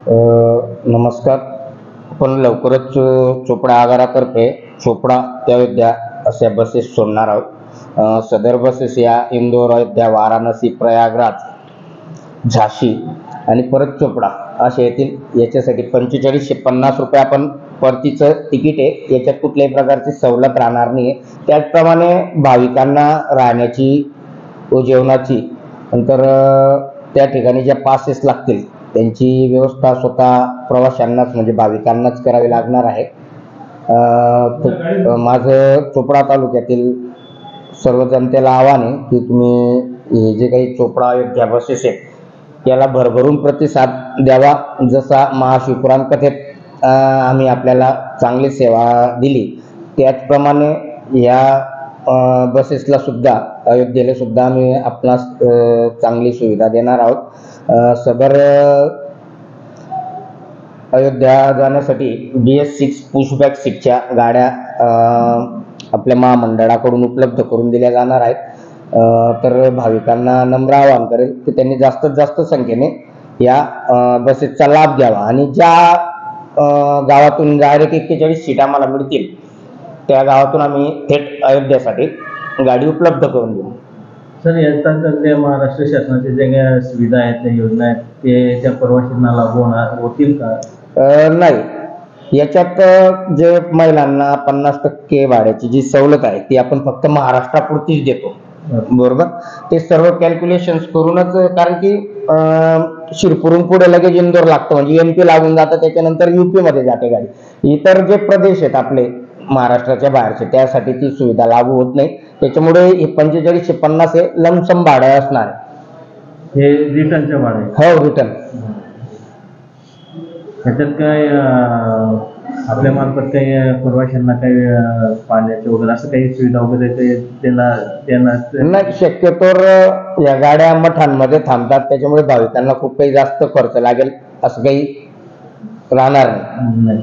नमस्कार. आपण लवकरच चोपडा आगारातर्फे चोपडा ते अयोध्या अशा बसेस सोडणार आहोत. सदर बसेस या इंदोर, अयोध्या, वाराणसी, प्रयागराज, झाशी आणि परत चोपडा असे येतील. याच्यासाठी 4550 रुपये आपण परतीचं तिकीट आहे. याच्यात कुठल्याही प्रकारची सवलत राहणार नाही आहे. त्याचप्रमाणे भाविकांना राहण्याची व जेवणाची नंतर त्या ठिकाणी ज्या पासेस लागतील त्यांची व्यवस्था स्वतः प्रवाशांनाच म्हणजे भाविकांनाच करावी लागणार आहे. माझं चोपडा तालुक्यातील सर्व जनतेला आव्हान आहे की तुम्ही हे जे काही चोपडा अयोध्या बसेस आहेत याला भरभरून प्रतिसाद द्यावा. जसा महाशिवपुराण कथेत आम्ही आपल्याला चांगली सेवा दिली त्याचप्रमाणे या बसेसला सुद्धा अयोध्येला सुद्धा आम्ही आपणास चांगली सुविधा देणार आहोत. सदर अयोध्या जाण्यासाठी BS6 पुशबॅक सीटच्या गाड्या आपल्या महामंडळाकडून उपलब्ध करून दिल्या जाणार आहेत. तर भाविकांना नम्र आवाहन करेल की त्यांनी जास्तीत जास्त संख्येने या बसेसचा लाभ घ्यावा आणि ज्या गावातून डायरेक्ट 41 सीट आम्हाला मिळतील त्या गावातून आम्ही थेट अयोध्येसाठी गाडी उपलब्ध करून देऊ. सर, याचा महाराष्ट्र शासनाच्या ज्या काही सुविधा आहेत, त्या योजना आहेत, ते त्या प्रवाशांना लागू होतील का? नाही. याच्यात जे महिलांना 50% भाड्याची जी सवलत आहे ती आपण फक्त महाराष्ट्रापुरतीच देतो. बरोबर. ते सर्व कॅल्क्युलेशन्स करूनच, कारण की शिरपूरहून पुढे लगेच इंदोर लागतं म्हणजे MP लागून जातं, त्याच्यानंतर UP मध्ये जाते गाडी. इतर जे प्रदेश आहेत आपले महाराष्ट्राच्या बाहेरचे त्यासाठी ती सुविधा लागू होत नाही. त्याच्यामुळे हे 4550 हे लमसम भाडं असणार आहे. हे रिटर्नच्या भाडे? हो, रिटर्न. त्याच्यात काय आपल्या मार्फत काही प्रवाशांना काही पाण्याचे वगैरे असं काही सुविधा वगैरे देणार नाही. शक्यतोवर या गाड्या मठांमध्ये थांबतात त्याच्यामुळे भाविकांना खूप काही जास्त खर्च लागेल असं काही राहणार नाही.